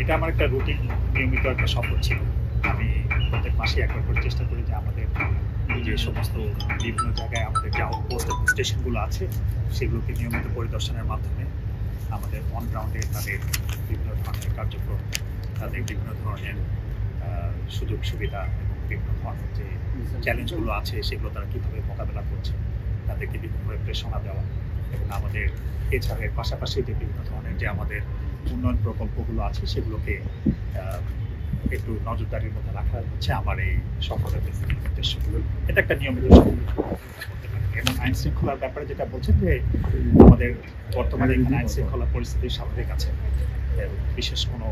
এটা আমার একটা রুটিন, নিয়মিত একটা সফর ছিল। আমি প্রত্যেক মাসে একবার করে চেষ্টা করি যে আমাদের যে সমস্ত বিভিন্ন জায়গায় আমাদের যে আউটপোস্ট এবং স্টেশনগুলো আছে সেগুলোকে নিয়মিত পরিদর্শনের মাধ্যমে আমাদের অন গ্রাউন্ডে তাদের বিভিন্ন ধরনের কার্যক্রম, তাদের বিভিন্ন ধরনের সুযোগ সুবিধা এবং বিভিন্ন ধরনের যে চ্যালেঞ্জগুলো আছে সেগুলো তারা কীভাবে মোকাবেলা করছে তাদেরকে বিভিন্নভাবে প্রেরণা দেওয়া এবং আমাদের এছাড়া এর পাশাপাশি যে বিভিন্ন ধরনের যে আমাদের উন্নয়ন প্রকল্পগুলো আছে সেগুলোকে একটু নজরদারির মধ্যে রাখা হচ্ছে আমার এই সফরের উদ্দেশ্য। এটা একটা নিয়মিত করতে পারে। এবং আইন শৃঙ্খলার ব্যাপারে যেটা বলছেন যে আমাদের বর্তমানে এখানে আইন শৃঙ্খলা পরিস্থিতি স্বাভাবিক আছে, বিশেষ কোনো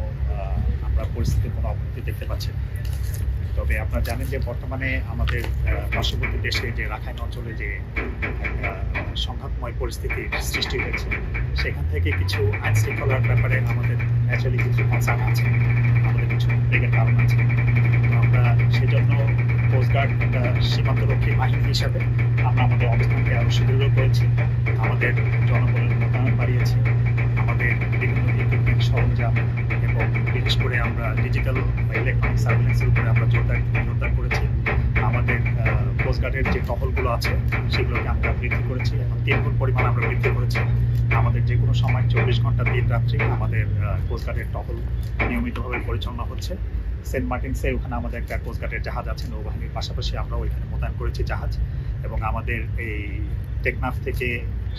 আমরা পরিস্থিতির কোনো অবনতি দেখতে পাচ্ছি না। তবে আপনারা জানেন যে বর্তমানে আমাদের পার্শ্ববর্তী দেশে যে রাখাইন অঞ্চলে যে সংঘাতময় পরিস্থিতির সৃষ্টি হয়েছে সেখান থেকে কিছু আইন শৃঙ্খলার ব্যাপারে আমাদের ন্যাচারালি কিছু কনসার্ন আছে, আমাদের কিছু উদ্বেগের কারণ আছে। আমরা সেজন্য কোস্টগার্ড একটা সীমান্তরক্ষী বাহিনী হিসাবে আমরা আমাদের অবস্থানকে আরও সুদৃঢ় করেছি, আমাদের জনবলের মোতায়েন বাড়িয়েছি, আমাদের বিভিন্ন ইকুইপমেন্ট সরঞ্জাম এবং বিশেষ করে আমরা ডিজিটাল বা ইলেকট্রনিক সার্ভিলেন্সের উপরে আমরা জোরদার করেছি। আমাদের কোস্টগার্ডের যে টহলগুলো আছে সেগুলোকে আমরা বৃদ্ধি করেছি, এখন 3 গুণ পরিমাণ আমরা বৃদ্ধি করেছি। আমাদের যে কোনো সময় 24 ঘন্টা দিন রাত্রি আমাদের কোস্টগার্ডের টহল নিয়মিতভাবে পরিচালনা হচ্ছে। সেন্ট মার্টিনসে ওখানে আমাদের একটা কোস্টগার্ডের জাহাজ আছে, নৌবাহিনীর পাশাপাশি আমরা ওইখানে মোতায়েন করেছি জাহাজ, এবং আমাদের এই টেকনাফ থেকে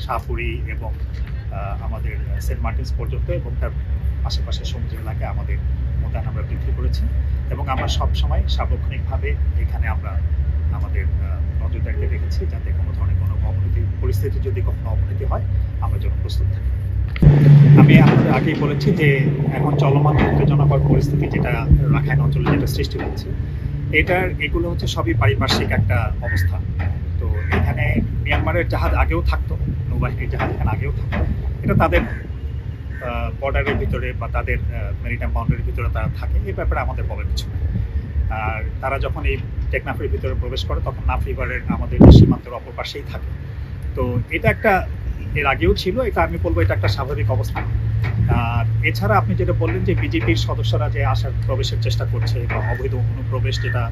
শাহপুরি এবং আমাদের সেন্ট মার্টিনস পর্যন্ত এবং তার আশেপাশের সমুদ্র এলাকায় আমাদের মোতায়েন আমরা বৃদ্ধি করেছি। এবং আমরা সবসময় সার্বক্ষণিকভাবে এখানে আমরা আমাদের নজরদারিতে রেখেছি যাতে কোনো ধরনের কোনো অবনতি পরিস্থিতি যদি কখনো অবনতি হয় আমরা যেন প্রস্তুত থাকি। আমি আপনাদের আগেই বলেছি যে এখন চলমান উত্তেজনাকর পরিস্থিতি যেটা রাখাইন অঞ্চলে যেটা সৃষ্টি হচ্ছে এগুলো হচ্ছে সবই পারিপার্শ্বিক একটা অবস্থা। তো এখানে মিয়ানমারের জাহাজ আগেও থাকতো, নৌবাহিনীর জাহাজ এখানে আগেও থাকতো, এটা তাদের বর্ডারের ভিতরে বা তাদের মেরিটাইম বাউন্ডারির ভিতরে তারা থাকে, এই ব্যাপারে আমাদের বলার কিছু নেই। আর তারা যখন এই টেকনাফের ভিতরে প্রবেশ করে তখন নাফ রিভারের আমাদের সীমান্তের অপর পাশেই থাকে। তো এটা একটা এর আগেও ছিল, এটা আমি বলবো এটা একটা স্বাভাবিক অবস্থা। আর এছাড়া আপনি যেটা বললেন যে বিজেপির সদস্যরা যে প্রবেশের চেষ্টা করছে বা অবৈধ অনুপ্রবেশ যেটা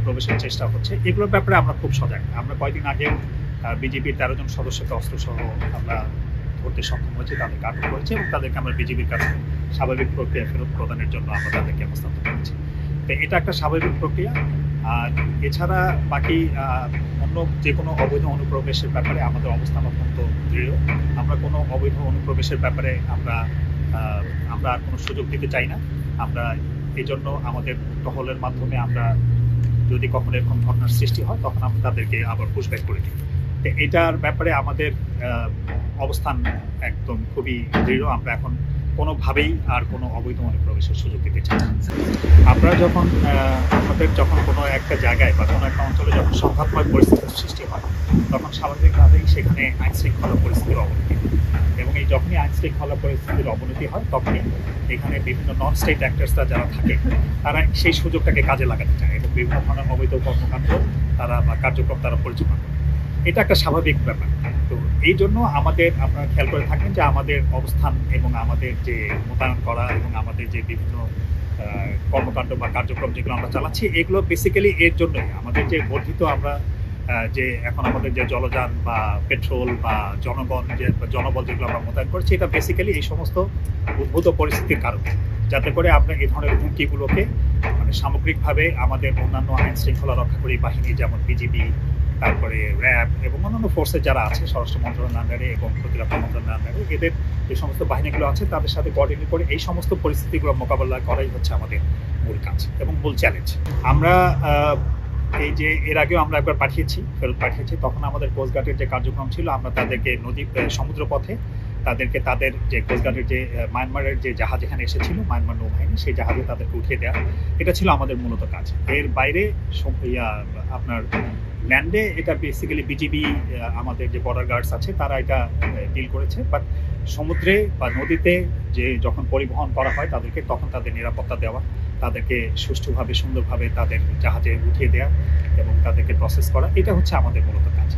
প্রবেশের চেষ্টা হচ্ছে, এগুলোর ব্যাপারে আমরা খুব সজাগ। আমরা কয়েকদিন আগেও বিজেপির 13 জন সদস্যকে অস্ত্রসহ আমরা ধরতে সক্ষম হয়েছি, তাদেরকে আটক করেছি এবং তাদেরকে আমরা বিজেপির কাছে স্বাভাবিক প্রক্রিয়া ফেরত প্রদানের জন্য আমরা তাদেরকে হস্তান্তর করেছি। তো এটা একটা স্বাভাবিক প্রক্রিয়া। আর এছাড়া বাকি অন্য যে কোনো অবৈধ অনুপ্রবেশের ব্যাপারে আমাদের অবস্থান অত্যন্ত দৃঢ়। আমরা কোনো অবৈধ অনুপ্রবেশের ব্যাপারে আমরা আর কোনো সুযোগ দিতে চাই না। আমরা এই জন্য আমাদের টহলের মাধ্যমে আমরা যদি কখনো এরকম ঘটনার সৃষ্টি হয় তখন আমরা তাদেরকে আবার পুশব্যাক করে দিই। তো এটার ব্যাপারে আমাদের অবস্থান একদম খুবই দৃঢ়। আমরা এখন কোনোভাবেই আর কোনো অবৈধ অনুপ্রবেশের সুযোগ দিতে চাই না। আমরা আমাদের যখন কোনো একটা জায়গায় বা কোনো একটা অঞ্চলে যখন সংঘাতময় পরিস্থিতির সৃষ্টি হয় তখন স্বাভাবিকভাবেই সেখানে আইন শৃঙ্খলা পরিস্থিতির অবনতি হয়, এবং এই যখনই আইন শৃঙ্খলা পরিস্থিতির অবনতি হয় তখনই এখানে বিভিন্ন নন স্টেট অ্যাক্টার্সরা যারা থাকে তারা সেই সুযোগটাকে কাজে লাগাতে চায় এবং বিভিন্ন ধরনের অবৈধ কর্মকাণ্ড তারা বা কার্যক্রম তারা পরিচালনা করে। এটা একটা স্বাভাবিক ব্যাপার। তো এই জন্য আপনারা খেয়াল করে থাকেন যে আমাদের অবস্থান এবং আমাদের যে মোতায়েন করা এবং আমাদের যে বিভিন্ন কর্মকাণ্ড বা কার্যক্রম যেগুলো আমরা চালাচ্ছি এগুলো বেসিক্যালি এর জন্যই। আমাদের যে বর্ধিত আমরা যে এখন আমাদের যে জলযান বা পেট্রোল বা জনবল যেগুলো আমরা মোতায়েন করছি এটা বেসিক্যালি এই সমস্ত উদ্ভূত পরিস্থিতির কারণে, যাতে করে আমরা এই ধরনের হুমকিগুলোকে মানে সামগ্রিকভাবে আমাদের অন্যান্য আইন শৃঙ্খলা রক্ষাকারী বাহিনী যেমন বিজিবি, তারপরে র্যাব এবং অন্যান্য ফোর্সের যারা আছে স্বরাষ্ট্র মন্ত্রণালয়ের আন্ডারে এবং প্রতিরক্ষা মন্ত্রণালয়ের আন্ডারে এদের যে সমস্ত বাহিনীগুলো আছে তাদের সাথে কোঅর্ডিনেট করে এই সমস্ত পরিস্থিতিগুলো মোকাবেলা করাই হচ্ছে আমাদের মূল কাজ এবং মূল চ্যালেঞ্জ। আমরা এই যে এর আগেও আমরা একবার ফেরত পাঠিয়েছি, তখন আমাদের কোস্টগার্ডের যে কার্যক্রম ছিল আমরা তাদেরকে সমুদ্র পথে তাদের যে কোস্টগার্ডের যে মায়ানমারের যে জাহাজ এখানে এসেছিল মায়ানমার নৌবাহিনী সেই জাহাজে তাদেরকে উঠিয়ে দেওয়া, এটা ছিল আমাদের মূলত কাজ। এর বাইরে আপনার ল্যান্ডে এটা বেসিক্যালি বিজিবি আমাদের যে বর্ডার গার্ডস আছে তারা এটা ডিল করেছে, বাট সমুদ্রে বা নদীতে যে যখন পরিবহন করা হয় তাদেরকে তখন তাদের নিরাপত্তা দেওয়া, তাদেরকে সুষ্ঠুভাবে সুন্দরভাবে তাদের জাহাজে উঠিয়ে দেওয়া এবং তাদেরকে প্রসেস করা, এটা হচ্ছে আমাদের মূলত কাজ।